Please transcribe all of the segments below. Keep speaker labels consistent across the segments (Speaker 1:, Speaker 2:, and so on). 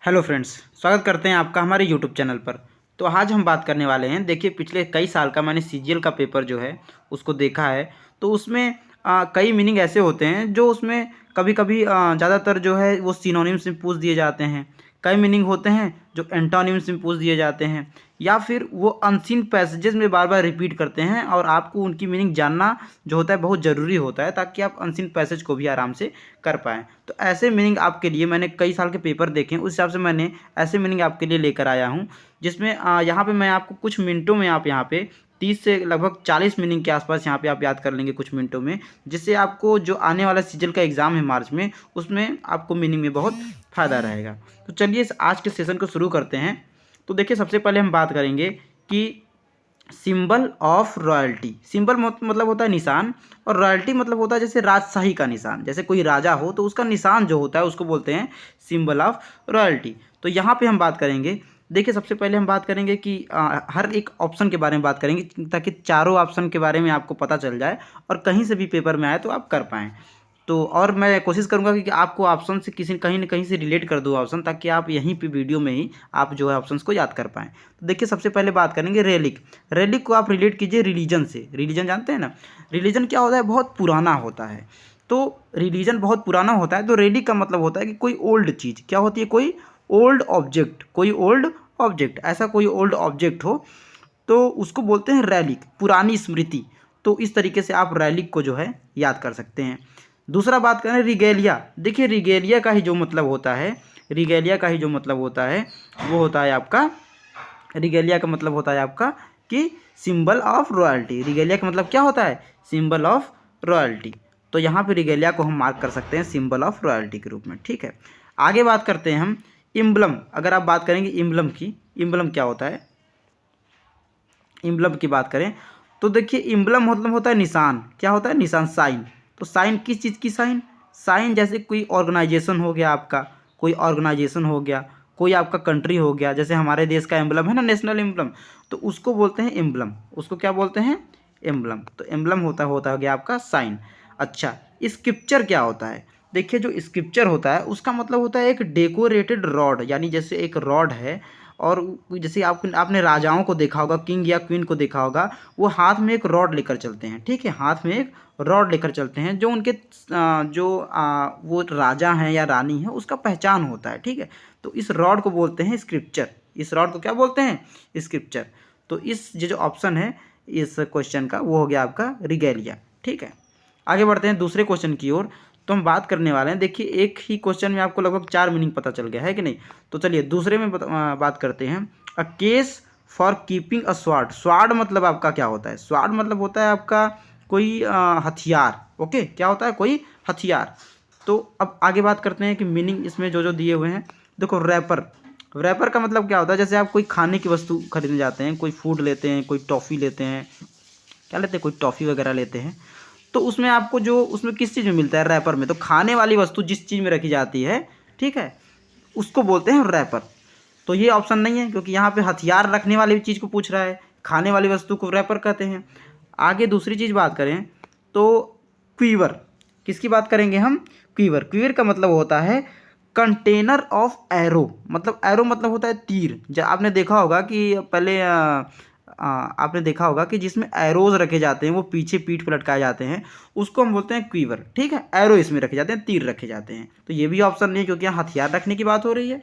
Speaker 1: Hello friends, स्वागत करते हैं आपका हमारे यूट्यूब चैनल पर। तो आज हम बात करने वाले हैं। देखिए, पिछले कई साल का मैंने सीजीएल का पेपर जो है उसको देखा है। तो उसमें कई मीनिंग ऐसे होते हैं जो उसमें कभी कभी ज़्यादातर जो है वो सिनोनिम्स में पूछ दिए जाते हैं। कई मीनिंग होते हैं जो एंटोनिम्स में पूछ दिए जाते हैं, या फिर वो अनसीन पैसेजेस में बार बार रिपीट करते हैं और आपको उनकी मीनिंग जानना जो होता है बहुत ज़रूरी होता है, ताकि आप अनसीन पैसेज को भी आराम से कर पाएँ। तो ऐसे मीनिंग आपके लिए मैंने कई साल के पेपर देखे हैं, उस हिसाब से मैंने ऐसे मीनिंग आपके लिए लेकर आया हूँ, जिसमें यहाँ पे मैं आपको कुछ मिनटों में आप यहाँ पे 30 से लगभग 40 मीनिंग के आसपास यहाँ पे आप याद कर लेंगे कुछ मिनटों में, जिससे आपको जो आने वाला सीजल का एग्ज़ाम है मार्च में, उसमें आपको मीनिंग में बहुत फ़ायदा रहेगा। तो चलिए इस आज के सेशन को शुरू करते हैं। तो देखिए, सबसे पहले हम बात करेंगे कि सिंबल ऑफ रॉयल्टी। सिंबल मतलब होता है निशान, और रॉयल्टी मतलब होता है जैसे राजशाही का निशान। जैसे कोई राजा हो तो उसका निशान जो होता है उसको बोलते हैं सिंबल ऑफ रॉयल्टी। तो यहाँ पे हम बात करेंगे। देखिए, सबसे पहले हम बात करेंगे कि हर एक ऑप्शन के बारे में बात करेंगे, ताकि चारों ऑप्शन के बारे में आपको पता चल जाए और कहीं से भी पेपर में आए तो आप कर पाएँ। तो और मैं कोशिश करूंगा कि आपको ऑप्शन से किसी कहीं न कहीं से रिलेट कर दूँ ऑप्शन, ताकि आप यहीं पे वीडियो में ही आप जो है ऑप्शंस को याद कर पाएँ। तो देखिए, सबसे पहले बात करेंगे रेलिक। रेलिक को आप रिलेट कीजिए रिलीजन से। रिलीजन जानते हैं ना? रिलीजन क्या होता है? बहुत पुराना होता है। तो रिलीजन बहुत पुराना होता है, तो रेलिक का मतलब होता है कि कोई ओल्ड चीज़। क्या होती है? कोई ओल्ड ऑब्जेक्ट। कोई ओल्ड ऑब्जेक्ट, ऐसा कोई ओल्ड ऑब्जेक्ट हो तो उसको बोलते हैं रेलिक, पुरानी स्मृति। तो इस तरीके से आप रेलिक को जो है याद कर सकते हैं। दूसरा बात करें रिगेलिया। देखिए, रिगेलिया का ही जो मतलब होता है, रिगेलिया का ही जो मतलब होता है वो होता है आपका, रिगेलिया का मतलब होता है आपका कि सिंबल ऑफ रॉयल्टी। रिगेलिया का मतलब क्या होता है? Symbol of royalty. तो यहाँ पे रिगेलिया को हम मार्क कर सकते हैं सिंबल ऑफ रॉयल्टी के रूप में। ठीक है, आगे बात करते हैं हम इम्बलम। अगर आप बात करेंगे इम्बलम की, इम्बलम क्या होता है? इम्बलम की बात करें तो देखिए, इम्बलम मतलब होता है निशान। क्या होता है? निशान, साइन। तो साइन किस चीज़ की साइन? साइन जैसे कोई ऑर्गेनाइजेशन हो गया आपका, कोई ऑर्गेनाइजेशन हो गया, कोई आपका कंट्री हो गया। जैसे हमारे देश का एम्बलम है ना, नेशनल एम्बलम, तो उसको बोलते हैं एम्बलम। उसको क्या बोलते हैं? एम्बलम। तो एम्बलम होता गया आपका साइन। अच्छा, स्क्रिप्चर क्या होता है? देखिए, जो स्क्रिप्चर होता है उसका मतलब होता है एक डेकोरेटेड रॉड। यानी जैसे एक रॉड है, और जैसे आपने राजाओं को देखा होगा, किंग या क्वीन को देखा होगा, वो हाथ में एक रॉड लेकर चलते हैं। ठीक है, हाथ में एक रॉड लेकर चलते हैं, जो उनके वो राजा हैं या रानी है उसका पहचान होता है। ठीक है, तो इस रॉड को बोलते हैं स्क्रिप्चर। इस रॉड को क्या बोलते हैं? स्क्रिप्चर। तो इस जो ऑप्शन है इस क्वेश्चन का, वो हो गया आपका रिगेलिया। ठीक है, आगे बढ़ते हैं दूसरे क्वेश्चन की ओर। तो हम बात करने वाले हैं। देखिए, एक ही क्वेश्चन में आपको लगभग 4 मीनिंग पता चल गया है कि नहीं? तो चलिए दूसरे में बात करते हैं। A case for keeping a sword. Sword मतलब आपका क्या होता है? स्वार्ड मतलब होता है आपका कोई हथियार। ओके, क्या होता है? कोई हथियार। तो अब आगे बात करते हैं कि मीनिंग इसमें जो जो दिए हुए हैं। देखो, रैपर। रैपर का मतलब क्या होता है? जैसे आप कोई खाने की वस्तु खरीदने जाते हैं, कोई फूड लेते हैं, कोई टॉफ़ी लेते हैं, क्या लेते हैं? कोई टॉफ़ी वगैरह लेते हैं, तो उसमें आपको जो उसमें किस चीज़ में मिलता है? रैपर में। तो खाने वाली वस्तु जिस चीज़ में रखी जाती है, ठीक है, उसको बोलते हैं रैपर। तो ये ऑप्शन नहीं है, क्योंकि यहाँ पे हथियार रखने वाली चीज़ को पूछ रहा है, खाने वाली वस्तु को रैपर कहते हैं। आगे दूसरी चीज़ बात करें तो क्वीवर। किसकी बात करेंगे हम? क्वीवर। क्वीवर का मतलब होता है कंटेनर ऑफ एरो। मतलब एरो मतलब होता है तीर। जब आपने देखा होगा कि पहले आपने देखा होगा कि जिसमें एरोज रखे जाते हैं, वो पीछे पीठ पर लटकाए जाते हैं, उसको हम बोलते हैं क्वीवर। ठीक है, एरो इसमें रखे जाते हैं, तीर रखे जाते हैं। तो ये भी ऑप्शन नहीं है, क्योंकि यहाँ हथियार रखने की बात हो रही है।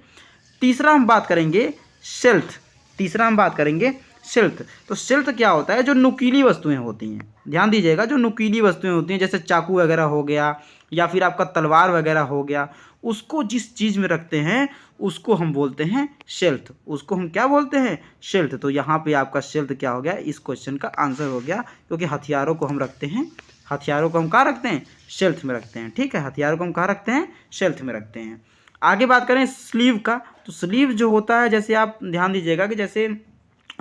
Speaker 1: तीसरा हम बात करेंगे शेल्थ। तीसरा हम बात करेंगे शेल्थ। तो शेल्थ क्या होता है? जो नुकीली वस्तुएं होती हैं, ध्यान दीजिएगा, जो नुकीली वस्तुएं होती हैं, जैसे चाकू वगैरह हो गया, या फिर आपका तलवार वगैरह हो गया, उसको जिस चीज़ में रखते हैं उसको हम बोलते हैं शेल्थ। उसको हम क्या बोलते हैं? शेल्थ। तो यहाँ पे आपका शेल्थ क्या हो गया? इस क्वेश्चन का आंसर हो गया, क्योंकि हथियारों को हम रखते हैं, हथियारों को हम कहाँ रखते हैं? शेल्थ में रखते हैं। ठीक है, हथियारों को हम कहाँ रखते हैं? शेल्थ में रखते हैं। आगे बात करें स्लीव का। तो स्लीव जो होता है, जैसे आप ध्यान दीजिएगा कि जैसे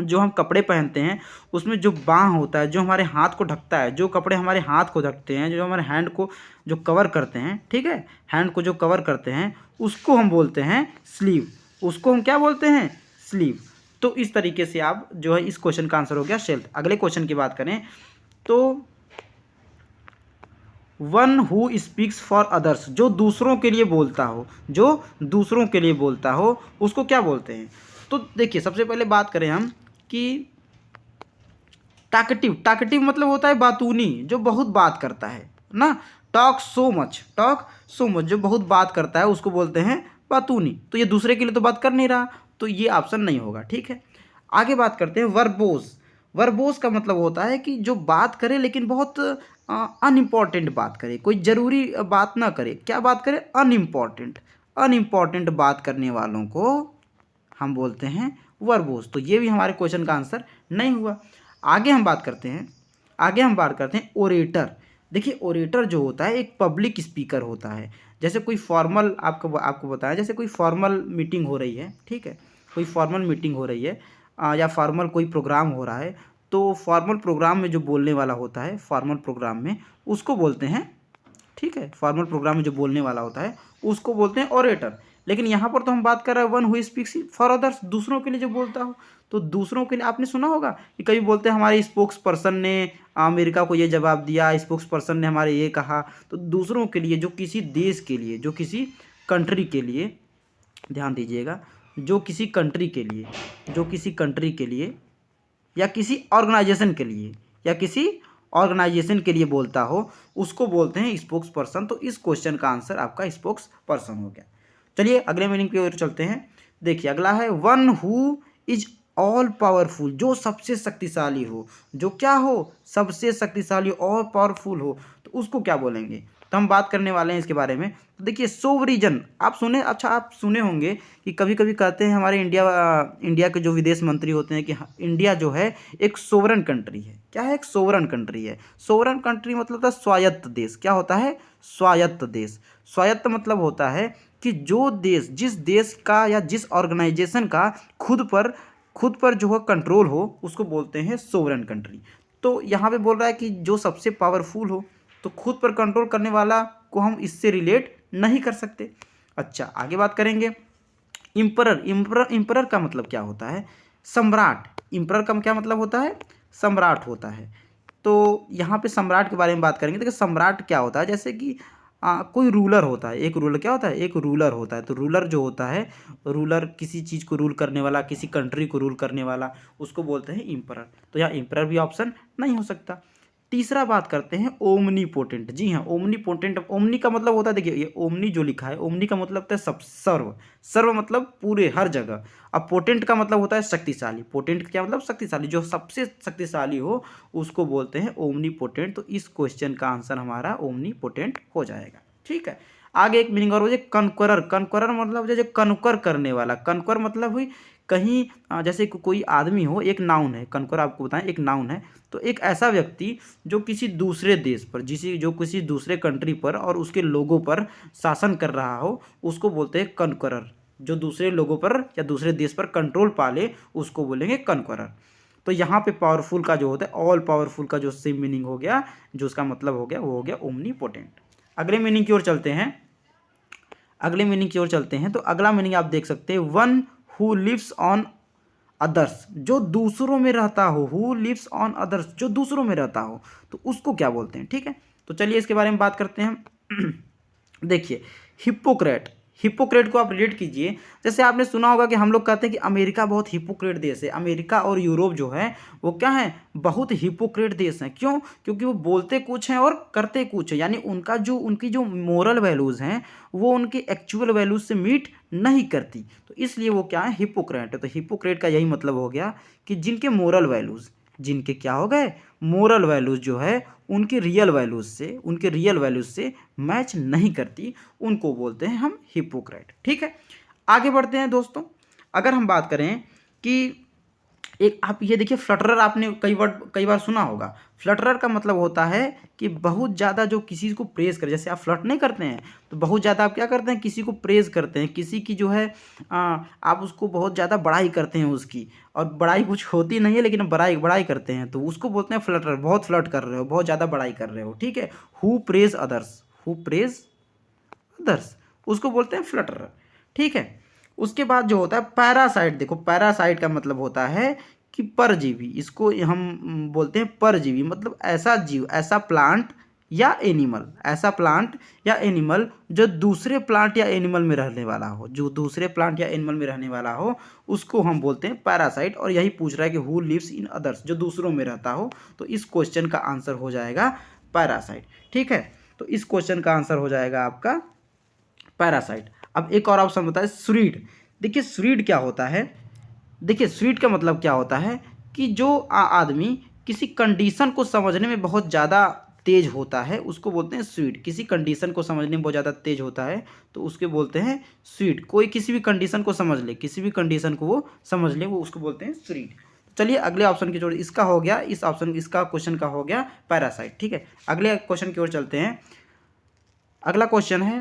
Speaker 1: जो हम कपड़े पहनते हैं उसमें जो बाँह होता है, जो हमारे हाथ को ढकता है, जो कपड़े हमारे हाथ को ढकते हैं, जो हमारे हैंड को जो कवर करते हैं, ठीक है, हैंड को जो कवर करते हैं, उसको हम बोलते हैं स्लीव। उसको हम क्या बोलते हैं? स्लीव। तो इस तरीके से आप जो है, इस क्वेश्चन का आंसर हो गया शेल्थ। अगले क्वेश्चन की बात करें तो one who speaks for others, जो दूसरों के लिए बोलता हो, जो दूसरों के लिए बोलता हो उसको क्या बोलते हैं? तो देखिए सबसे पहले बात करें हम कि टाकटिव, टाकटिव मतलब होता है बातूनी, जो बहुत बात करता है ना। Talk so much, talk so much, जो बहुत बात करता है उसको बोलते हैं बातूनी। तो ये दूसरे के लिए तो बात कर नहीं रहा, तो ये ऑप्शन नहीं होगा, ठीक है। आगे बात करते हैं वर्बोज। वर्बोज का मतलब होता है कि जो बात करे लेकिन बहुत अनइम्पॉर्टेंट बात करे, कोई ज़रूरी बात ना करे। क्या बात करे? अनइम्पॉर्टेंट, अनइम्पॉर्टेंट बात करने वालों को हम बोलते हैं वर्बोज। तो ये भी हमारे क्वेश्चन का आंसर नहीं हुआ। आगे हम बात करते हैं, आगे हम बात करते हैं ओरेटर। देखिए ओरेटर जो होता है एक पब्लिक स्पीकर होता है। जैसे कोई फॉर्मल, आपको आपको बताया, जैसे कोई फॉर्मल मीटिंग हो रही है, ठीक है, कोई फॉर्मल मीटिंग हो रही है या फॉर्मल कोई प्रोग्राम हो रहा है, तो फॉर्मल प्रोग्राम में जो बोलने वाला होता है, फॉर्मल प्रोग्राम में उसको बोलते हैं, ठीक है, फॉर्मल प्रोग्राम में जो बोलने वाला होता है उसको बोलते हैं ओरेटर। लेकिन यहाँ पर तो हम बात कर रहे हैं one who speaks for others, दूसरों के लिए जो बोलता हो। तो दूसरों के लिए आपने सुना होगा कि कभी बोलते हैं हमारे स्पोक्स पर्सन ने अमेरिका को ये जवाब दिया, स्पोक्स पर्सन ने हमारे ये कहा। तो दूसरों के लिए, जो किसी देश के लिए, जो किसी कंट्री के लिए, ध्यान दीजिएगा, जो किसी कंट्री के लिए, जो किसी कंट्री के लिए या किसी ऑर्गेनाइजेशन के लिए, या किसी ऑर्गेनाइजेशन के लिए बोलता हो उसको बोलते हैं स्पोक्स पर्सन। तो इस क्वेश्चन का आंसर आपका स्पोक्स पर्सन हो गया। चलिए अगले मीनिंग की ओर चलते हैं। देखिए अगला है one who is all powerful, जो सबसे शक्तिशाली हो, जो क्या हो? सबसे शक्तिशाली, ऑल पावरफुल हो, तो उसको क्या बोलेंगे? तो हम बात करने वाले हैं इसके बारे में। तो देखिए सोवरिजन, आप सुने, अच्छा आप सुने होंगे कि कभी कभी कहते हैं हमारे इंडिया के जो विदेश मंत्री होते हैं कि इंडिया जो है एक सोवरन कंट्री है। क्या है? एक सोवरन कंट्री है। सोवरन कंट्री मतलब होता है स्वायत्त देश। क्या होता है? स्वायत्त देश। स्वायत्त मतलब होता है कि जो देश, जिस देश का या जिस ऑर्गेनाइजेशन का खुद पर जो है कंट्रोल हो उसको बोलते हैं सोवरन कंट्री। तो यहाँ पे बोल रहा है कि जो सबसे पावरफुल हो, तो खुद पर कंट्रोल करने वाला को हम इससे रिलेट नहीं कर सकते। अच्छा आगे बात करेंगे। इम्परर, इम्परर का मतलब क्या होता है? सम्राट। इम्परर का क्या मतलब होता है? सम्राट होता है। तो यहाँ पे सम्राट के बारे में बात करेंगे। देखिए सम्राट क्या होता है, जैसे कि कोई रूलर होता है। एक रूलर क्या होता है? एक रूलर होता है। तो रूलर जो होता है, रूलर किसी चीज़ को रूल करने वाला, किसी कंट्री को रूल करने वाला, उसको बोलते हैं इम्परर। तो यहाँ इम्परर भी ऑप्शन नहीं हो सकता। तीसरा बात करते हैं ओमनीपोटेंट। जी हाँ, ओमनीपोटेंट, ओमनी का मतलब होता है, देखिए ये ओमनी जो लिखा है, ओमनी का मतलब होता है सब, सर्व, सर्व मतलब पूरे, हर जगह। अब पोटेंट का मतलब होता है शक्तिशाली। पोटेंट क्या मतलब? शक्तिशाली, जो सबसे शक्तिशाली हो उसको बोलते हैं ओमनीपोटेंट। तो इस क्वेश्चन का आंसर हमारा ओमनीपोटेंट हो जाएगा, ठीक है। आगे एक मीनिंग और हो जाए कनक्वरर। कनक्वरर मतलब जैसे कनकर करने वाला। कनकर मतलब हुई कहीं जैसे कोई आदमी हो, एक नाउन है। कनकर आपको बताएं एक नाउन है। तो एक ऐसा व्यक्ति जो किसी दूसरे देश पर, जो किसी दूसरे कंट्री पर और उसके लोगों पर शासन कर रहा हो उसको बोलते हैं कनक्वरर। जो दूसरे लोगों पर या दूसरे देश पर कंट्रोल पाले उसको बोलेंगे कनक्वरर। तो यहाँ पे पावरफुल का जो होता है, ऑल पावरफुल का जो सेम मीनिंग हो गया, जो उसका मतलब हो गया वो हो गया ओमनीपोटेंट। अगले मीनिंग की ओर चलते हैं। अगले मीनिंग की ओर चलते हैं। तो अगला मीनिंग आप देख सकते हैं one who lives on others, जो दूसरों में रहता हो। हु लिव्स ऑन अदर्स, जो दूसरों में रहता हो, तो उसको क्या बोलते हैं, ठीक है। तो चलिए इसके बारे में बात करते हैं। देखिए हिपोक्रेट, हिपोक्रेट को आप रिलेट कीजिए। जैसे आपने सुना होगा कि हम लोग कहते हैं कि अमेरिका बहुत हिपोक्रेट देश है। अमेरिका और यूरोप जो है वो क्या है? बहुत हिपोक्रेट देश हैं। क्यों? क्योंकि वो बोलते कुछ हैं और करते कुछ है। यानी उनकी जो मोरल वैल्यूज़ हैं वो उनकी एक्चुअल वैल्यूज से मीट नहीं करती। तो इसलिए वो क्या है? हिपोक्रेट है। तो हिपोक्रेट का यही मतलब हो गया कि जिनके मोरल वैल्यूज़, जिनके क्या हो गए? मोरल वैल्यूज़ जो है उनके रियल वैल्यूज़ से मैच नहीं करती, उनको बोलते हैं हम हिपोक्रेट, ठीक है। आगे बढ़ते हैं दोस्तों। अगर हम बात करें कि एक आप ये देखिए फ्लटरर, आपने कई बार सुना होगा। फ्लटरर का मतलब होता है कि बहुत ज़्यादा जो किसी को प्रेज़ करे। जैसे आप फ्लर्ट नहीं करते हैं तो बहुत ज़्यादा आप क्या करते हैं? किसी को प्रेज़ करते हैं, किसी की जो है आप उसको बहुत ज़्यादा बड़ाई करते हैं उसकी, और बड़ाई कुछ होती नहीं है लेकिन बड़ाई करते हैं, तो उसको बोलते हैं फ्लटरर। बहुत फ्लर्ट कर रहे हो, बहुत ज़्यादा बड़ाई कर रहे हो, ठीक है। Who praise others, who praise others, उसको बोलते हैं फ्लटरर, ठीक है। उसके बाद जो होता है पैरासाइट। देखो पैरासाइट का मतलब होता है कि परजीवी। इसको हम बोलते हैं परजीवी, मतलब ऐसा जीव, ऐसा प्लांट या एनिमल, ऐसा प्लांट या एनिमल जो दूसरे प्लांट या एनिमल में रहने वाला हो, जो दूसरे प्लांट या एनिमल में रहने वाला हो उसको हम बोलते हैं पैरासाइट। और यही पूछ रहा है कि हु लिव्स इन अदर्स, जो दूसरों में रहता हो। तो इस क्वेश्चन का आंसर हो जाएगा पैरासाइट। ठीक है, तो इस क्वेश्चन का आंसर हो जाएगा आपका पैरासाइट। अब एक और ऑप्शन बताए स्वीड। देखिए स्वीड क्या होता है, देखिए स्वीड का मतलब क्या होता है कि जो आदमी किसी कंडीशन को समझने में बहुत ज़्यादा तेज होता है उसको बोलते हैं स्वीड। किसी कंडीशन को समझने में बहुत ज़्यादा तेज होता है तो उसके बोलते हैं स्वीड। कोई किसी भी कंडीशन को समझ ले, किसी भी कंडीशन को वो समझ ले, वो उसको बोलते हैं स्वीड। चलिए अगले ऑप्शन की ओर, इसका हो गया, इस ऑप्शन इसका क्वेश्चन का हो गया पैरासाइट। ठीक है, अगले क्वेश्चन की ओर चलते हैं। अगला क्वेश्चन है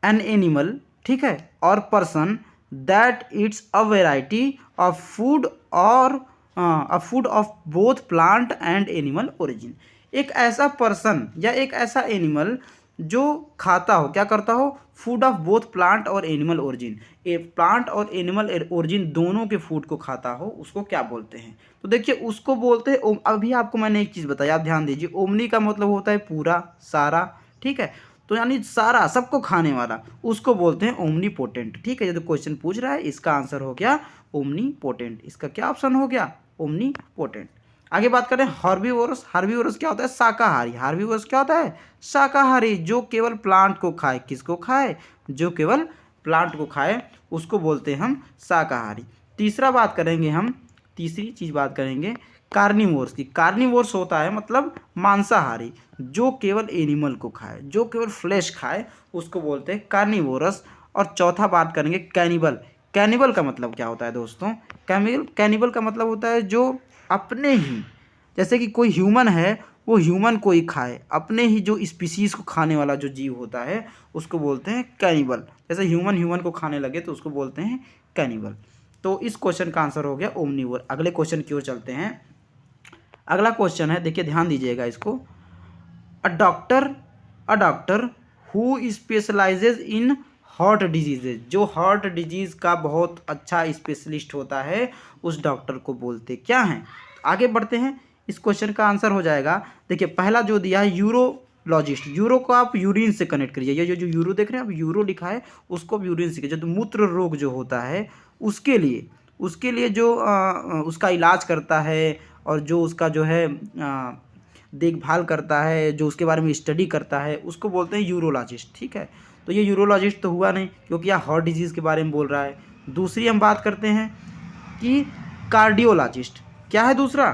Speaker 1: एन एनिमल, ठीक है, और person that it's a variety of food और a food of both plant and animal origin. एक ऐसा पर्सन या एक ऐसा एनिमल जो खाता हो, क्या करता हो, फूड ऑफ बोथ प्लांट और एनिमल ओरिजिन, प्लांट और एनिमल ओरिजिन दोनों के फूड को खाता हो, उसको क्या बोलते हैं? तो देखिए उसको बोलते हैं, अभी आपको मैंने एक चीज़ बताई, आप ध्यान दीजिए, ओमनी का मतलब होता है पूरा, सारा। ठीक है, तो यानी सारा, सबको खाने वाला, उसको बोलते हैं ओमनीपोटेंट। ठीक है, ये तो क्वेश्चन पूछ रहा है, इसका आंसर हो गया ओमनीपोटेंट। इसका क्या ऑप्शन हो गया? ओमनीपोटेंट। आगे बात करें हर्बीवोरस। हर्बीवोरस क्या होता है? शाकाहारी। हर्बीवोरस क्या होता है? शाकाहारी, जो केवल प्लांट को खाए। किसको खाए? जो केवल प्लांट को खाए उसको बोलते हैं हम शाकाहारी। तीसरा बात करेंगे हम, तीसरी चीज बात करेंगे कार्निवोर्स की। कार्निवोर्स होता है मतलब मांसाहारी, जो केवल एनिमल को खाए, जो केवल फ्लैश खाए, उसको बोलते हैं कार्निवोरस। और चौथा बात करेंगे कैनिबल। कैनिबल का मतलब क्या होता है दोस्तों? कैनिबल का मतलब होता है जो अपने ही, जैसे कि कोई ह्यूमन है वो ह्यूमन को ही खाए, अपने ही जो स्पीसीज को खाने वाला जो जीव होता है उसको बोलते हैं कैनिबल। जैसे ह्यूमन को खाने लगे तो उसको बोलते हैं कैनिबल। तो इस क्वेश्चन का आंसर हो गया ओमनीवोर। अगले क्वेश्चन की ओर चलते हैं। अगला क्वेश्चन है, देखिए ध्यान दीजिएगा इसको। A doctor who specialises in heart diseases, जो हार्ट डिजीज का बहुत अच्छा स्पेशलिस्ट होता है उस डॉक्टर को बोलते क्या हैं? आगे बढ़ते हैं, इस क्वेश्चन का आंसर हो जाएगा, देखिए पहला जो दिया है यूरोलॉजिस्ट। यूरो को आप यूरिन से कनेक्ट करिए, ये जो यूरो देख रहे हैं आप, यूरो लिखा है, उसको आप यूरिन से, जो मूत्र रोग जो होता है उसके लिए जो उसका इलाज करता है और जो उसका जो है देखभाल करता है, जो उसके बारे में स्टडी करता है, उसको बोलते हैं यूरोलॉजिस्ट। ठीक है, तो ये यूरोलॉजिस्ट तो हुआ नहीं क्योंकि यह हार्ट डिजीज़ के बारे में बोल रहा है। दूसरी हम बात करते हैं कि कार्डियोलॉजिस्ट। क्या है दूसरा?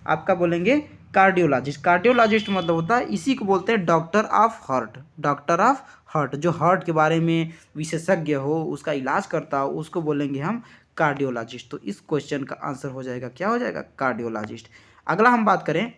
Speaker 1: आपका बोलेंगे कार्डियोलॉजिस्ट। कार्डियोलॉजिस्ट मतलब होता है, इसी को बोलते हैं doctor of heart. Doctor of heart, जो हार्ट के बारे में विशेषज्ञ हो, उसका इलाज करता हो, उसको बोलेंगे हम कार्डियोलॉजिस्ट। तो इस क्वेश्चन का आंसर हो जाएगा, क्या हो जाएगा? कार्डियोलॉजिस्ट। अगला हम बात करें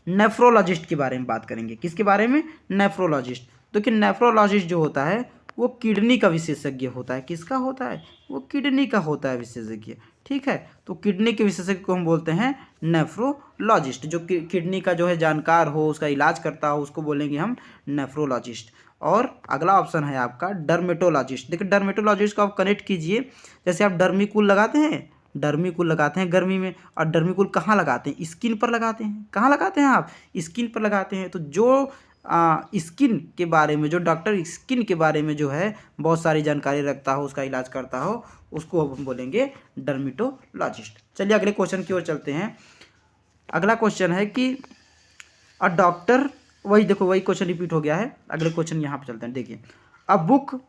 Speaker 1: नेफ्रोलॉजिस्ट के बारे में बात करेंगे। किसके बारे में? नेफ्रोलॉजिस्ट। तो कि नेफ्रोलॉजिस्ट जो होता है वो किडनी का विशेषज्ञ होता है। किसका होता है? वो किडनी का होता है विशेषज्ञ। ठीक है, तो किडनी के विशेषज्ञ को हम बोलते हैं नेफ्रोलॉजिस्ट। जो किडनी का जो है जानकार हो, उसका इलाज करता हो, उसको बोलेंगे हम नेफ्रोलॉजिस्ट। और अगला ऑप्शन है आपका डर्मेटोलॉजिस्ट। देखिए डर्मेटोलॉजिस्ट को आप कनेक्ट कीजिए, जैसे आप डर्मिकूल लगाते हैं, डर्मिकूल लगाते हैं गर्मी में, और डर्मिकूल कहाँ लगाते हैं? स्किन पर लगाते हैं। कहाँ लगाते हैं आप? स्किन पर लगाते हैं। तो जो स्किन के बारे में, जो डॉक्टर स्किन के बारे में जो है बहुत सारी जानकारी रखता हो, उसका इलाज करता हो, उसको हम बोलेंगे डर्मेटोलॉजिस्ट। चलिए अगले क्वेश्चन की ओर चलते हैं। अगला क्वेश्चन है कि अ डॉक्टर, वही देखो वही क्वेश्चन रिपीट हो गया है। अगले क्वेश्चन यहाँ पर चलते हैं, देखिए a book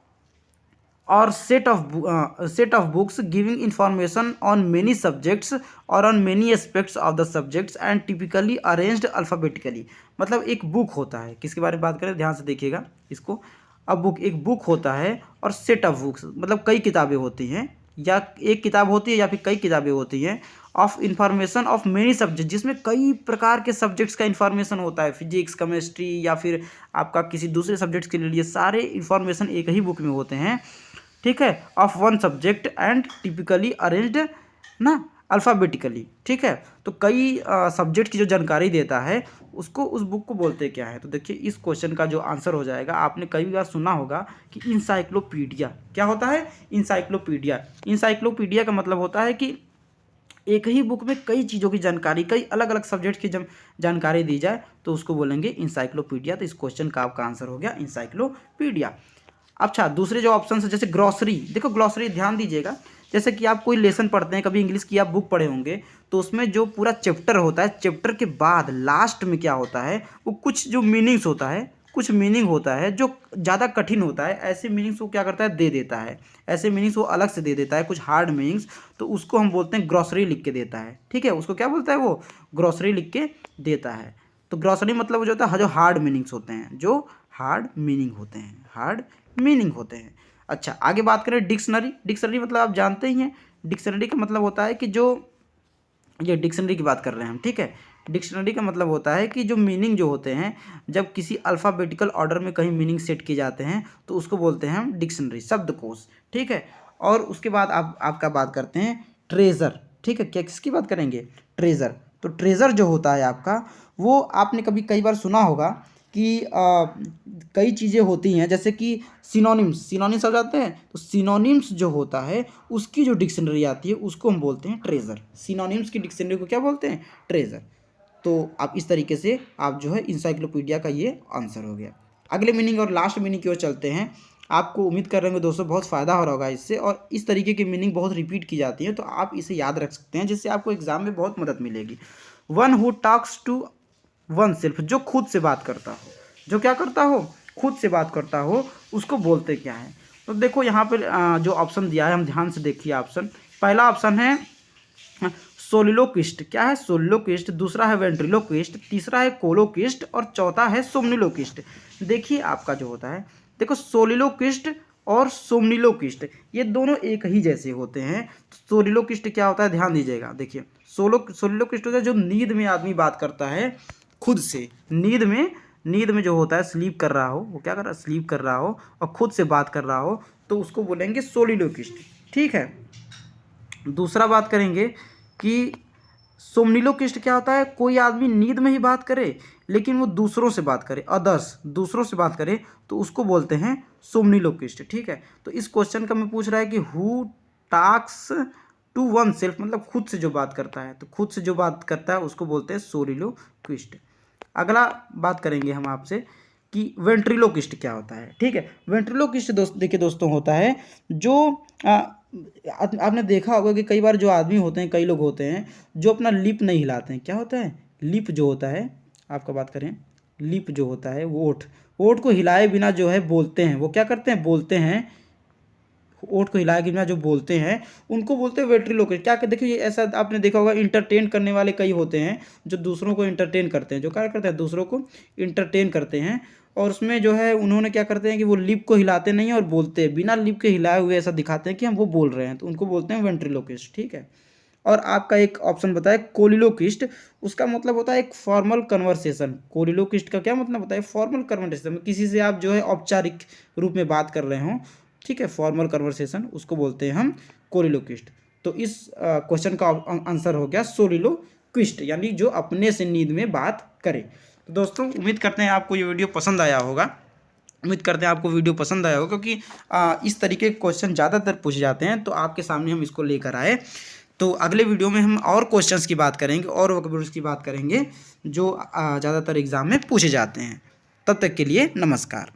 Speaker 1: or set of books giving information on many subjects or on many aspects of the subjects and typically arranged alphabetically। मतलब एक बुक होता है, किसके बारे में बात करें, ध्यान से देखिएगा इसको। अब बुक, एक बुक होता है, और सेट ऑफ बुक्स मतलब कई किताबें होती हैं, या एक किताब होती है या फिर कई किताबें होती हैं, of information of many subject, जिसमें कई प्रकार के सब्जेक्ट्स का इन्फॉर्मेशन होता है, फिजिक्स, केमिस्ट्री या फिर आपका किसी दूसरे सब्जेक्ट्स के लिए, सारे इन्फॉर्मेशन एक ही बुक में होते हैं। ठीक है, of one subject and typically arranged ना अल्फ़ाबेटिकली। ठीक है, तो कई सब्जेक्ट की जो जानकारी देता है उसको, उस बुक को बोलते क्या है? तो देखिए इस क्वेश्चन का जो आंसर हो जाएगा, आपने कई बार सुना होगा कि इंसाइक्लोपीडिया। क्या होता है? इंसाइक्लोपीडिया। इंसाइक्लोपीडिया का मतलब होता है कि एक ही बुक में कई चीज़ों की जानकारी, कई अलग अलग सब्जेक्ट की जब जानकारी दी जाए तो उसको बोलेंगे इंसाइक्लोपीडिया। तो इस क्वेश्चन का आपका आंसर हो गया इंसाइक्लोपीडिया। अच्छा, दूसरे जो ऑप्शन है जैसे ग्रॉसरी, देखो ग्रॉसरी ध्यान दीजिएगा, जैसे कि आप कोई लेसन पढ़ते हैं, कभी इंग्लिश की आप बुक पढ़े होंगे, तो उसमें जो पूरा चैप्टर होता है, चैप्टर के बाद लास्ट में क्या होता है, वो कुछ जो मीनिंग्स होता है, कुछ मीनिंग होता है जो ज़्यादा कठिन होता है, ऐसे मीनिंग्स को क्या करता है, दे देता है। ऐसे मीनिंग्स वो अलग से दे देता है, कुछ हार्ड मीनिंग्स, तो उसको हम बोलते हैं ग्रॉसरी लिख के देता है। ठीक है, उसको क्या बोलता है, वो ग्रॉसरी लिख के देता है। तो ग्रॉसरी मतलब वो जो होता है जो हार्ड मीनिंग्स होते हैं, जो हार्ड मीनिंग होते हैं, हार्ड मीनिंग होते हैं। अच्छा, आगे बात करें डिक्शनरी। डिक्शनरी मतलब आप जानते ही हैं, डिक्शनरी का मतलब होता है कि जो, ये डिक्शनरी की बात कर रहे हैं हम, ठीक है। डिक्शनरी का मतलब होता है कि जो मीनिंग जो होते हैं, जब किसी अल्फ़ाबेटिकल ऑर्डर में कहीं मीनिंग सेट किए जाते हैं तो उसको बोलते हैं हम डिक्शनरी, शब्दकोश। ठीक है, और उसके बाद आपका बात करते हैं ट्रेज़र। ठीक है, क्या किसकी बात करेंगे, ट्रेज़र। तो ट्रेज़र जो होता है आपका, वो आपने कई बार सुना होगा कि कई चीज़ें होती हैं जैसे कि सिनोनिम्स हो जाते हैं, तो सिनोनिम्स जो होता है उसकी जो डिक्शनरी आती है उसको हम बोलते हैं ट्रेज़र। सिनोनिम्स की डिक्शनरी को क्या बोलते हैं, ट्रेज़र। तो आप इस तरीके से आप जो है इंसाइक्लोपीडिया का ये आंसर हो गया। अगले मीनिंग और लास्ट मीनिंग की ओर चलते हैं। आपको उम्मीद कर रहे होंगे दोस्तों बहुत फ़ायदा हो रहा होगा इससे, और इस तरीके की मीनिंग बहुत रिपीट की जाती है, तो आप इसे याद रख सकते हैं, जिससे आपको एग्जाम में बहुत मदद मिलेगी। One who talks to oneself, जो खुद से बात करता हो, जो क्या करता हो, खुद से बात करता हो, उसको बोलते क्या है। तो देखो यहाँ पे जो ऑप्शन दिया है, हम ध्यान से देखिए ऑप्शन। पहला ऑप्शन है सोलिलोक्विस्ट, क्या है, सोलिलोक्विस्ट। दूसरा है वेंट्रिलोक्विस्ट, तीसरा है कोलोक्विस्ट, और चौथा है सोमनिलोक्विस्ट। देखिए आपका जो होता है, देखो सोलिलोक्विस्ट और सोमनिलोक्विस्ट ये दोनों एक ही जैसे होते हैं। सोलिलोक्विस्ट क्या होता है, ध्यान दीजिएगा, देखिए सोलिलोक्विस्ट होता है जो नींद में आदमी बात करता है खुद से, नींद में जो होता है, स्लीप कर रहा हो, वो क्या कर रहा है, स्लीप कर रहा हो और खुद से बात कर रहा हो, तो उसको बोलेंगे सोलिलोक्विस्ट। ठीक है, दूसरा बात करेंगे कि सोमनिलोक्विस्ट क्या होता है, कोई आदमी नींद में ही बात करे लेकिन वो दूसरों से बात करे, अदर्स, दूसरों से बात करे, तो उसको बोलते हैं सोमनिलोक्विस्ट। ठीक है, तो इस क्वेश्चन का मैं पूछ रहा है कि who talks to oneself, मतलब खुद से जो बात करता है, तो खुद से जो बात करता है उसको बोलते हैं सोलिलोक्विस्ट। अगला बात करेंगे हम आपसे कि वेंट्रिलोक्विस्ट क्या होता है। ठीक है, वेंट्रिलोक्विस्ट देखिए दोस्तों होता है जो आपने देखा होगा कि कई बार जो आदमी होते हैं, कई लोग होते हैं जो अपना लिप नहीं हिलाते हैं। क्या होता है, लिप जो होता है, आपका बात करें, लिप जो होता है, वो ओठ को हिलाए बिना जो है बोलते हैं, वो क्या करते हैं, बोलते हैं, ओठ को हिलाए बिना जो बोलते हैं उनको बोलते हैं वेंट्रिलोक्विस्ट। क्या देखिए, ये ऐसा आपने देखा होगा, इंटरटेन करने वाले कई होते हैं जो दूसरों को इंटरटेन करते हैं, जो क्या करते हैं, दूसरों को इंटरटेन करते हैं, और उसमें जो है उन्होंने क्या करते हैं कि वो लिप को हिलाते नहीं हैं और बोलते हैं, बिना लिप के हिलाए हुए ऐसा दिखाते हैं कि हम वो बोल रहे हैं, तो उनको बोलते हैं वेंट्रिलोक्विस्ट। ठीक है, और आपका एक ऑप्शन बताया कोलिलोक्विस्ट, उसका मतलब होता है एक फॉर्मल कन्वर्सेशन। कोलिलोक्विस्ट का क्या मतलब होता है, फॉर्मल कन्वर्सेशन, किसी से आप जो है औपचारिक रूप में बात कर रहे हों, ठीक है, फॉर्मल कन्वर्सेशन, उसको बोलते हैं हम कोलिलोक्विस्ट। तो इस क्वेश्चन का आंसर हो गया सोलिलोक्विस्ट, यानी जो अपने से नींद में बात करे। तो दोस्तों उम्मीद करते हैं आपको ये वीडियो पसंद आया होगा, उम्मीद करते हैं आपको वीडियो पसंद आया होगा, क्योंकि इस तरीके के क्वेश्चन ज़्यादातर पूछे जाते हैं, तो आपके सामने हम इसको लेकर आए। तो अगले वीडियो में हम और क्वेश्चंस की बात करेंगे और वोकैबुलरीज की बात करेंगे जो ज़्यादातर एग्जाम में पूछे जाते हैं। तब तक के लिए नमस्कार।